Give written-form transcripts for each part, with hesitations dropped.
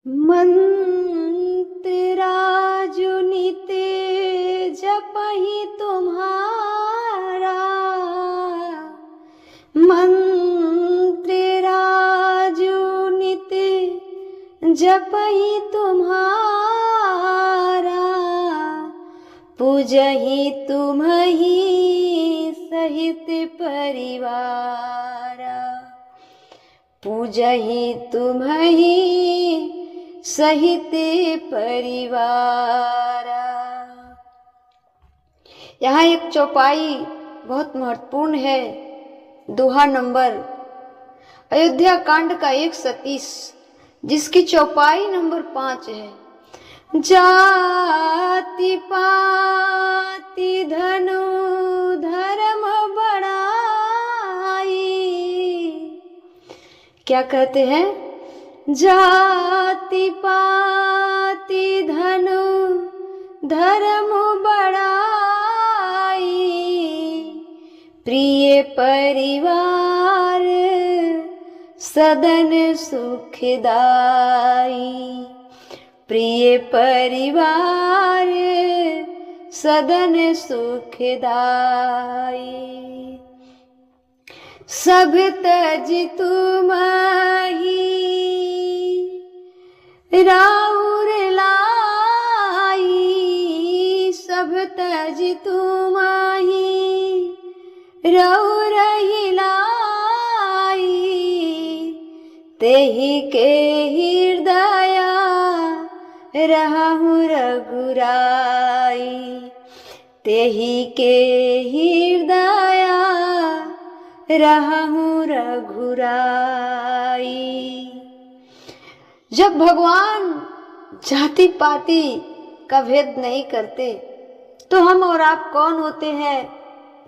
मंत्राजु निते जपहि तुम्हारा, मंत्राजु निते जपहि तुम्हारा, पूजहि तुम्हि सहित परिवारा, पूजहि तुम्हि सहित परिवारा। यहाँ एक चौपाई बहुत महत्वपूर्ण है। दोहा नंबर अयोध्या कांड का 137, जिसकी चौपाई नंबर 5 है। जाति पाति धनु धर्म बढ़ाई। क्या कहते हैं? जाति पाति धनु धर्म बढ़ाई, प्रिय परिवार सदन सुखदाई, प्रिय परिवार सदन सुखदाई। सब तज तुम्हि राउर लाई, सब तज तुम्हि राउर लाई, तेहि के हृदय रहु रघुराई, तेहि के हृदय रहु रघुराई। जब भगवान जाति पाति का भेद नहीं करते तो हम और आप कौन होते हैं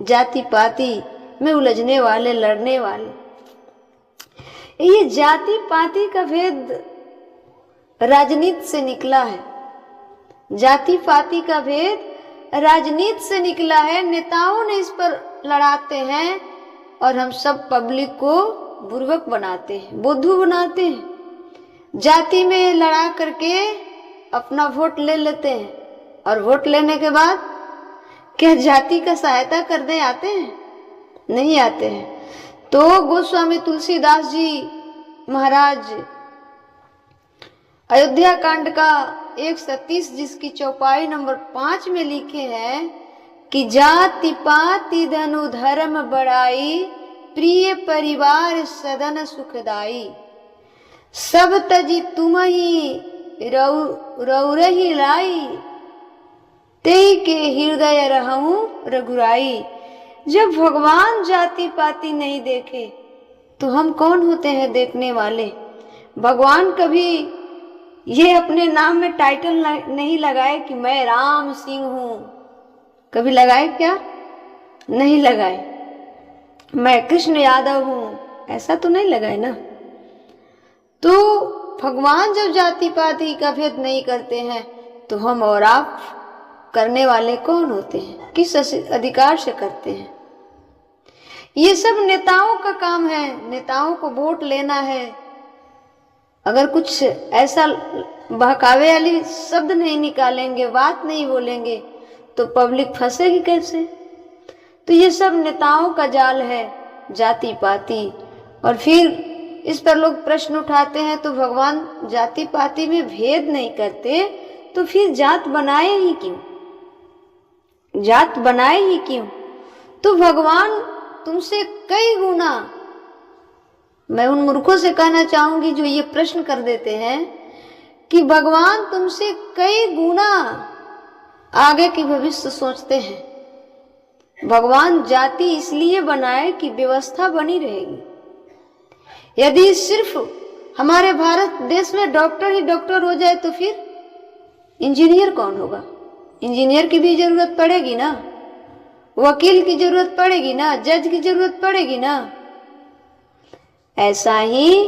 जाति पाति में उलझने वाले, लड़ने वाले? ये जाति पाति का भेद राजनीति से निकला है। जाति पाति का भेद राजनीति से निकला है। नेताओं ने इस पर लड़ाते हैं और हम सब पब्लिक को बुर्बक बनाते हैं, बुद्धू बनाते हैं। जाति में लड़ा करके अपना वोट ले लेते हैं और वोट लेने के बाद क्या जाति का सहायता करने आते हैं? नहीं आते हैं। तो गोस्वामी तुलसीदास जी महाराज अयोध्या कांड का 137, जिसकी चौपाई नंबर 5 में लिखे हैं कि जाति पाति धनु धर्म बढ़ाई, प्रिय परिवार सदन सुखदाई, सब तजी तुम्हि रउरहि लाई, तेहि के हृदय रहूं रघुराई। जब भगवान जाति पाति नहीं देखे तो हम कौन होते हैं देखने वाले? भगवान कभी ये अपने नाम में टाइटल नहीं लगाए कि मैं राम सिंह हूं। कभी लगाए क्या? नहीं लगाए। मैं कृष्ण यादव हूं, ऐसा तो नहीं लगाए ना। तो भगवान जब जाति पाति का भेद नहीं करते हैं तो हम और आप करने वाले कौन होते हैं? किस अधिकार से करते हैं? ये सब नेताओं का काम है। नेताओं को वोट लेना है। अगर कुछ ऐसा बहकावे वाली शब्द नहीं निकालेंगे, बात नहीं बोलेंगे तो पब्लिक फंसेगी कैसे? तो ये सब नेताओं का जाल है, जाति पाति। और फिर इस पर लोग प्रश्न उठाते हैं तो भगवान जाति पाति में भेद नहीं करते तो फिर जात बनाए ही क्यों? जात बनाए ही क्यों? तो भगवान तुमसे कई गुना, मैं उन मूर्खों से कहना चाहूंगी जो ये प्रश्न कर देते हैं कि भगवान तुमसे कई गुना आगे की भविष्य सोचते हैं। भगवान जाति इसलिए बनाए कि व्यवस्था बनी रहेगी। यदि सिर्फ हमारे भारत देश में डॉक्टर ही डॉक्टर हो जाए तो फिर इंजीनियर कौन होगा? इंजीनियर की भी जरूरत पड़ेगी ना, वकील की जरूरत पड़ेगी ना, जज की जरूरत पड़ेगी ना। ऐसा ही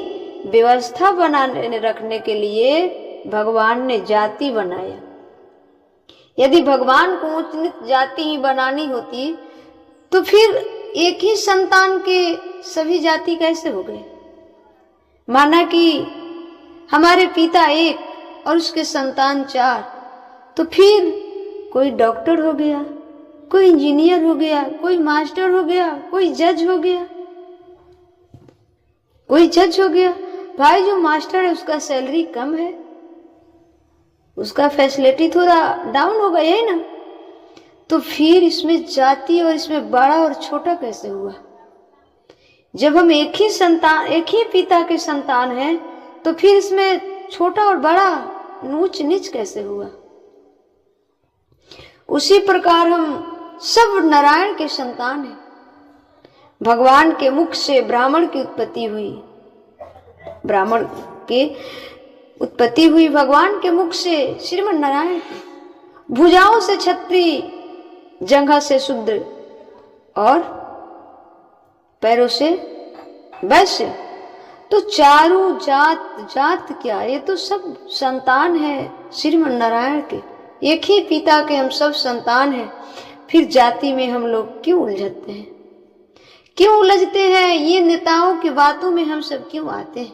व्यवस्था बनाने रखने के लिए भगवान ने जाति बनाया। यदि भगवान को उच्च नीच जाति ही बनानी होती तो फिर एक ही संतान के सभी जाति कैसे हो गए? माना कि हमारे पिता एक और उसके संतान 4, तो फिर कोई डॉक्टर हो गया, कोई इंजीनियर हो गया, कोई मास्टर हो गया, कोई जज हो गया, कोई जज हो गया। भाई जो मास्टर है उसका सैलरी कम है, उसका फैसिलिटी थोड़ा डाउन होगा, यही ना। तो फिर इसमें जाति और इसमें बड़ा और छोटा कैसे हुआ? जब हम एक ही संतान, एक ही पिता के संतान हैं, तो फिर इसमें छोटा और बड़ा, ऊंच नीच कैसे हुआ? उसी प्रकार हम सब नारायण के संतान हैं। भगवान के मुख से ब्राह्मण की उत्पत्ति हुई, ब्राह्मण की उत्पत्ति हुई भगवान के मुख से श्रीमन नारायण की, भुजाओं से क्षत्रिय, जंघा से शूद्र और पैरों से वैश्य। तो चारों जात क्या, ये तो सब संतान है श्रीमन नारायण के, एक ही पिता के हम सब संतान हैं। फिर जाति में हम लोग क्यों उलझते हैं, क्यों उलझते हैं? ये नेताओं की बातों में हम सब क्यों आते हैं?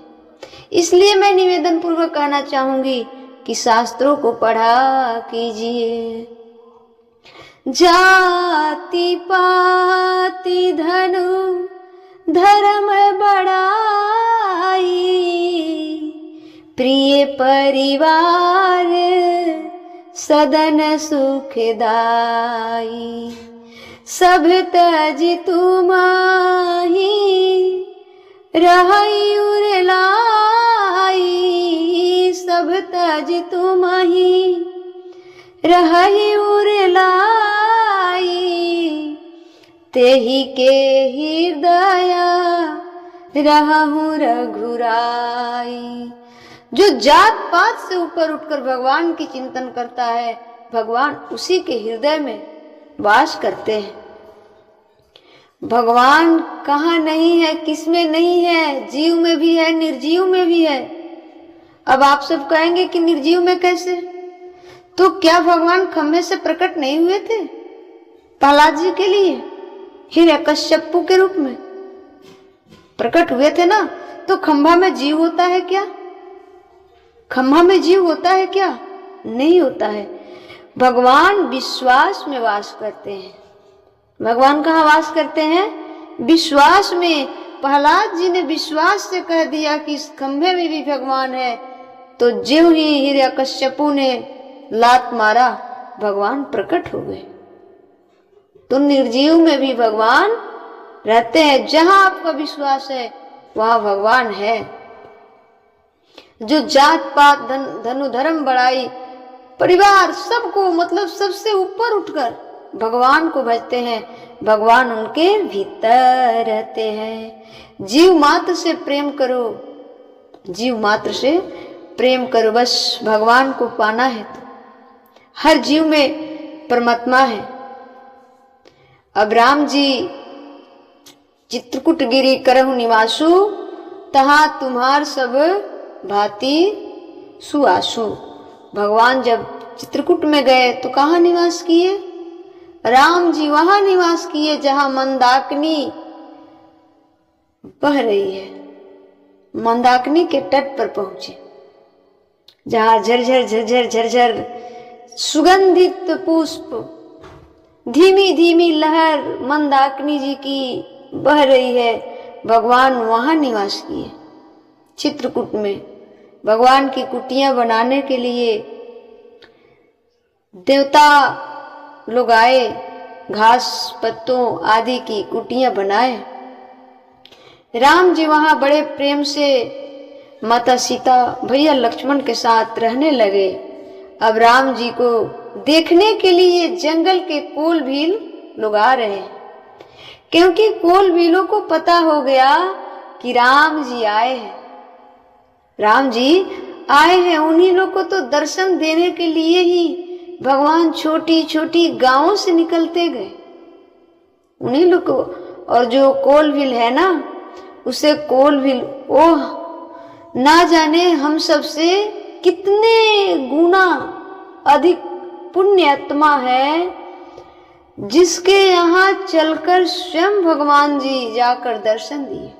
इसलिए मैं निवेदन पूर्वक कहना चाहूंगी कि शास्त्रों को पढ़ा कीजिए। जाति पाति धनु धर्म बढ़ाई, प्रिय परिवार सदन सुखदाई, सब तज तुमाही रहई उरलाई, सब तज तुमाही रहई उरलाई, तेहि के हृदय रहूं रघुराई। जो जात पात से ऊपर उठकर भगवान की चिंतन करता है, भगवान उसी के हृदय में वास करते हैं। भगवान कहाँ नहीं है, किसमें नहीं है? जीव में भी है, निर्जीव में भी है। अब आप सब कहेंगे कि निर्जीव में कैसे? तो क्या भगवान खम्भे से प्रकट नहीं हुए थे प्रहलाद जी के लिए? हिरण्यकश्यपु के रूप में प्रकट हुए थे ना। तो खंभा में जीव होता है क्या? खंभा में जीव होता है क्या? नहीं होता है। भगवान विश्वास में वास करते हैं। भगवान कहाँ वास करते हैं? विश्वास में। प्रहलाद जी ने विश्वास से कह दिया कि इस खंभे में भी भगवान है, तो ज्यों ही हिरण्यकश्यपु ने लात मारा, भगवान प्रकट हो गए। तो निर्जीव में भी भगवान रहते हैं। जहां आपका विश्वास है वहां भगवान है। जो जात पात धनु धर्म बढ़ाई, परिवार सबको, मतलब सबसे ऊपर उठकर भगवान को भजते हैं, भगवान उनके भीतर रहते हैं। जीव मात्र से प्रेम करो, जीव मात्र से प्रेम करो, बस भगवान को पाना है। तो हर जीव में परमात्मा है। अब राम जी चित्रकूट गिरी करहु निवासु, तहां तुम्हार सब भांति सुआसु। भगवान जब चित्रकूट में गए तो कहाँ निवास किए? राम जी वहां निवास किए जहां मंदाकिनी बह रही है। मंदाकिनी के तट पर पहुंचे, जहां झरझर झरझर झरझर सुगंधित पुष्प, धीमी धीमी लहर मंदाकिनी जी की बह रही है। भगवान वहां निवास किए चित्रकूट में। भगवान की कुटियां बनाने के लिए देवता लोग आए, घास पत्तों आदि की कुटियां बनाए। राम जी वहां बड़े प्रेम से माता सीता, भैया लक्ष्मण के साथ रहने लगे। अब राम जी को देखने के लिए जंगल के कोल भील लोग आ रहे हैं, क्योंकि कोल भीलों को पता हो गया कि राम जी आए हैं। राम जी आए हैं, उन्हीं लोग को तो दर्शन देने के लिए ही भगवान छोटी छोटी गांवों से निकलते गए, उन्हीं लोग को। और जो कोल भील है ना, उसे कोल भील, ओह ना जाने हम सबसे कितने गुना अधिक पुण्य आत्मा है, जिसके यहाँ चलकर स्वयं भगवान जी जाकर दर्शन दिए।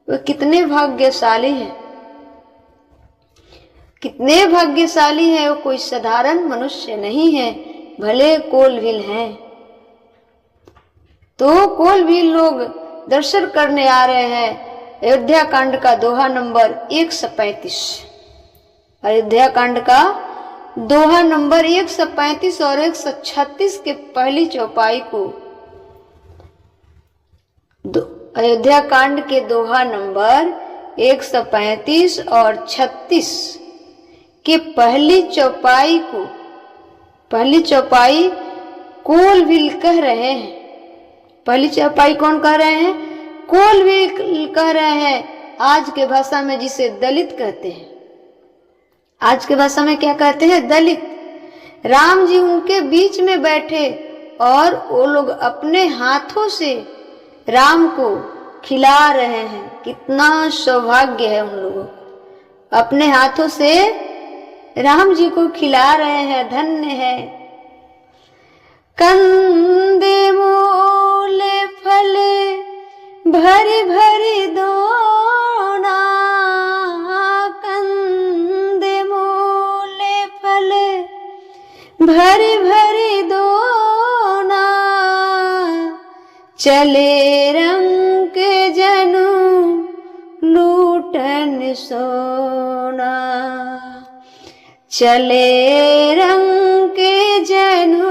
वे कितने भाग्यशाली हैं। कितने भाग्यशाली हैं, वो कोई साधारण मनुष्य नहीं है, भले कोलभील हैं। तो कोलभील लोग दर्शन करने आ रहे हैं। अयोध्या कांड का दोहा नंबर 135। अयोध्या कांड का दोहा नंबर 135 और 136 के पहली चौपाई को, अयोध्या कांड के दोहा नंबर 135 और 36 के पहली चौपाई कोलभील कह रहे हैं। पहली चौपाई कौन कह रहे हैं? कोलभील कह रहे हैं। आज के भाषा में जिसे दलित कहते हैं, आज के भाषा में क्या कहते हैं? दलित। राम जी उनके बीच में बैठे और वो लोग अपने हाथों से राम को खिला रहे हैं। कितना सौभाग्य है उन लोगों को, अपने हाथों से राम जी को खिला रहे हैं, धन्य है। कंदे मूले फले भरी भरी दोना, कंदे मूले फले भरी भरी दोना, चले रंग के जनु लूटन सोना, चले रंग के जनु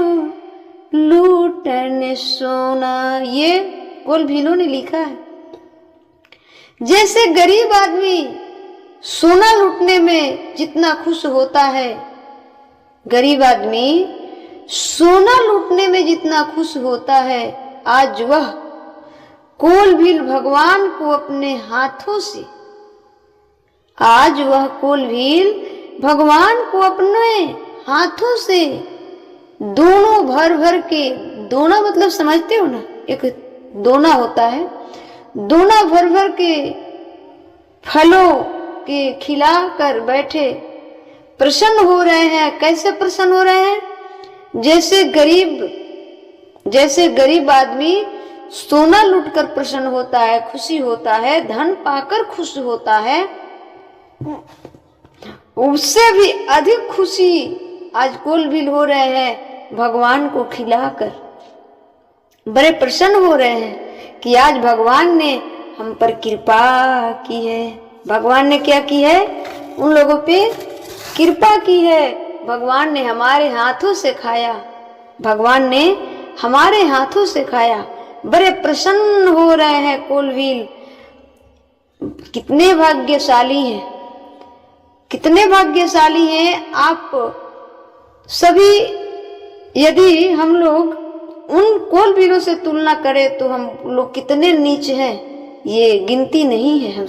लूटन सोना। ये कोलभीलों ने लिखा है। जैसे गरीब आदमी सोना लूटने में जितना खुश होता है, गरीब आदमी सोना लूटने में जितना खुश होता है, आज वह कोलभील भगवान को अपने हाथों से, आज वह कोलभील भगवान को अपने हाथों से दोनों भर भर के, दोना मतलब समझते हो ना, एक दोना होता है, दोना भर भर के फलों के खिला कर बैठे प्रसन्न हो रहे हैं। कैसे प्रसन्न हो रहे हैं? जैसे गरीब आदमी सोना लूटकर प्रसन्न होता है, खुशी होता है, धन पाकर खुश होता है, उससे भी अधिक खुशी आज कोलभील हो रहे हैं भगवान को खिलाकर। बड़े प्रसन्न हो रहे हैं कि आज भगवान ने हम पर कृपा की है। भगवान ने क्या की है? उन लोगों पे कृपा की है। भगवान ने हमारे हाथों से खाया, भगवान ने हमारे हाथों से खाया। बड़े प्रसन्न हो रहे हैं कोलभील। कितने भाग्यशाली हैं, कितने भाग्यशाली हैं आप सभी। यदि हम लोग उन कोलभीलों से तुलना करें तो हम लोग कितने नीच हैं, ये गिनती नहीं है हम